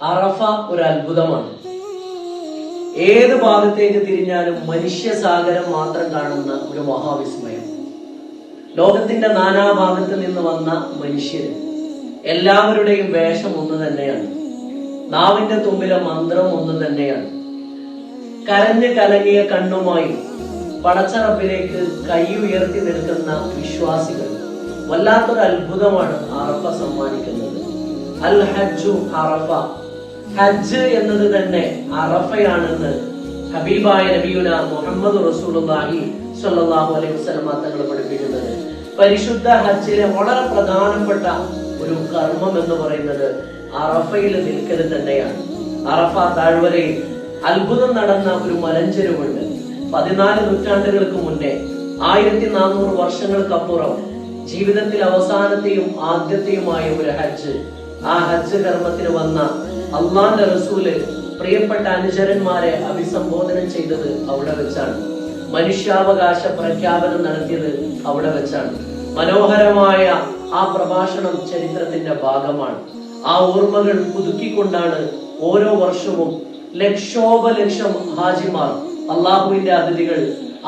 അറഫ ഒരു അത്ഭുതമാണ്. ഏത് ഭാഗത്തേക്ക് തിരിഞ്ഞാലും മനുഷ്യസാഗരം മാത്രം കാണുന്ന ഒരു മഹാവിസ്മയം. ലോകത്തിന്റെ നാനാഭാഗത്ത് നിന്ന് വന്ന മനുഷ്യര്, എല്ലാവരുടെയും വേഷം ഒന്ന് തന്നെയാണ്. നാവിന്റെ തുമ്പിലെ മന്ത്രം ഒന്ന് തന്നെയാണ്. കരഞ്ഞു കലങ്ങിയ കണ്ണുമായി പടച്ചറപ്പിലേക്ക് കൈ ഉയർത്തി നിൽക്കുന്ന വിശ്വാസികൾ. വല്ലാത്തൊരു അത്ഭുതമാണ് അറഫ സമ്മാനിക്കുന്നത്. അൽ ഹജ്ജു അറഫ, ഹജ്ജ് എന്നത് തന്നെ അറഫയാണെന്ന് ഹബീബായ നബിയുന മുഹമ്മദ് റസൂലുള്ളാഹി സ്വല്ലല്ലാഹു അലൈഹി വസല്ലം തങ്ങൾ പഠിപ്പിക്കുന്നത്. പരിശുദ്ധ ഹജ്ജിലെ വളരെ പ്രധാനപ്പെട്ട ഒരു കർമ്മം എന്ന് പറയുന്നത് അറഫയിൽ നിൽക്കൽ തന്നെയാണ്. അറഫ താഴ്വരയിൽ അത്ഭുതം നടന്ന ഒരു മലഞ്ചെരുവുണ്ട്. 14 നൂറ്റാണ്ടുകൾക്ക് മുന്നേ, 1400 വർഷങ്ങൾക്കപ്പുറം ജീവിതത്തിൽ അവസാനത്തെയും ആദ്യത്തെയുമായ ഒരു ഹജ്ജ്. ആ ഹജ്ജ് കർമ്മത്തിന് വന്ന അള്ളാന്റെ റസൂല് പ്രിയപ്പെട്ട അനുചരന്മാരെ അഭിസംബോധന ചെയ്തത് അവിടെ വെച്ചാണ്. മനുഷ്യാവകാശ പ്രഖ്യാപനം നടത്തിയത് അവിടെ വെച്ചാണ്. മനോഹരമായ ആ പ്രഭാഷണം ചരിത്രത്തിന്റെ ഭാഗമാണ്. ആ ഓർമ്മകൾ പുതുക്കിക്കൊണ്ടാണ് ഓരോ വർഷവും ലക്ഷോപലക്ഷം ഹാജിമാർ, അള്ളാഹുവിന്റെ അതിഥികൾ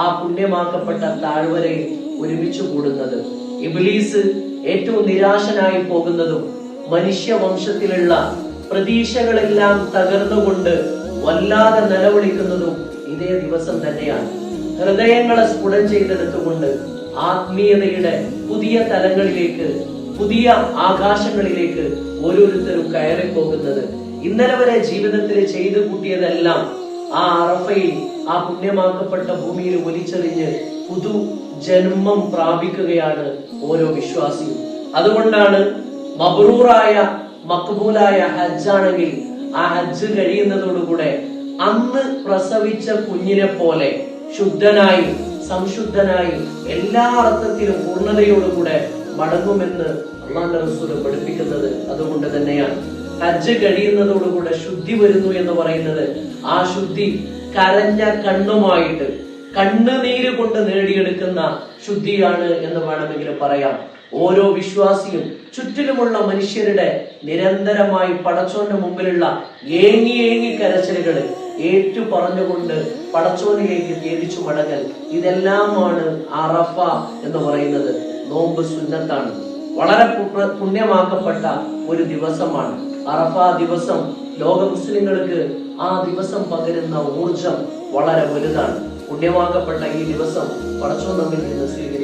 ആ പുണ്യമാക്കപ്പെട്ട താഴ്വരയിൽ ഒരുമിച്ച് കൂടുന്നത്. ഇബ്ലീസ് ഏറ്റവും നിരാശനായി പോകുന്നതും മനുഷ്യവംശത്തിലുള്ള പ്രതീക്ഷകളെല്ലാം തകർന്നുകൊണ്ട് വല്ലാതെ നിലവിളിക്കുന്നതും ഇതേ ദിവസം തന്നെയാണ്. ഹൃദയങ്ങളെ സ്ഫുടം ചെയ്തെടുത്തുകൊണ്ട് ആത്മീയതയുടെ പുതിയ തലങ്ങളിലേക്ക്, പുതിയ ആകാശങ്ങളിലേക്ക് ഓരോരുത്തരും കയറി പോകുന്നത്. ഇന്നലെ വരെ ജീവിതത്തിൽ ചെയ്തു കൂട്ടിയതെല്ലാം ആ അറഫയിൽ, ആ പുണ്യമാക്കപ്പെട്ട ഭൂമിയിൽ ഒലിച്ചെറിഞ്ഞ് പുതു ജന്മം പ്രാപിക്കുകയാണ് ഓരോ വിശ്വാസിയും. അതുകൊണ്ടാണ് മബ്റൂറായ മഖ്ബൂലായ ഹജ്ജാണെങ്കിൽ ആ ഹജ്ജ് കഴിയുന്നതോടുകൂടെ അന്ന് പ്രസവിച്ച കുഞ്ഞിനെ പോലെ ശുദ്ധനായി, സംശുദ്ധനായി, എല്ലാ അർത്ഥത്തിലും പൂർണ്ണതയോടുകൂടെ മടങ്ങുമെന്ന് അല്ലാഹുവിന്റെ റസൂൽ പഠിപ്പിക്കുന്നത്. അതുകൊണ്ട് തന്നെയാണ് ഹജ്ജ് കഴിയുന്നതോടുകൂടെ ശുദ്ധി വരുന്നു എന്ന് പറയുന്നത്. ആ ശുദ്ധി കരഞ്ഞ കണ്ണുമായിട്ട്, കണ്ണുനീര് കൊണ്ട് നേടിയെടുക്കുന്ന ശുദ്ധിയാണ് എന്ന് വേണമെങ്കിൽ പറയാം. ഓരോ വിശ്വാസിയും ചുറ്റിലുമുള്ള മനുഷ്യരുടെ നിരന്തരമായി പടച്ചോന്റെ മുമ്പിലുള്ള ഏങ്ങി ഏങ്ങി കരച്ചിലുകൾ ഏറ്റു പറഞ്ഞുകൊണ്ട് പടച്ചോനിലേക്ക് തിരിച്ചു മടങ്ങൽ, ഇതെല്ലാമാണ് അറഫ എന്ന് പറയുന്നത്. നോമ്പ് സുന്നത്താണ്. വളരെ പുണ്യമാക്കപ്പെട്ട ഒരു ദിവസമാണ് അറഫ ദിവസം. ലോക മുസ്ലിങ്ങൾക്ക് ആ ദിവസം പകരുന്ന ഊർജം വളരെ വലുതാണ്. പുണ്യമാക്കപ്പെട്ട ഈ ദിവസം പടച്ചോൻ നമ്മിൽ നിന്ന് സ്വീകരിക്കും.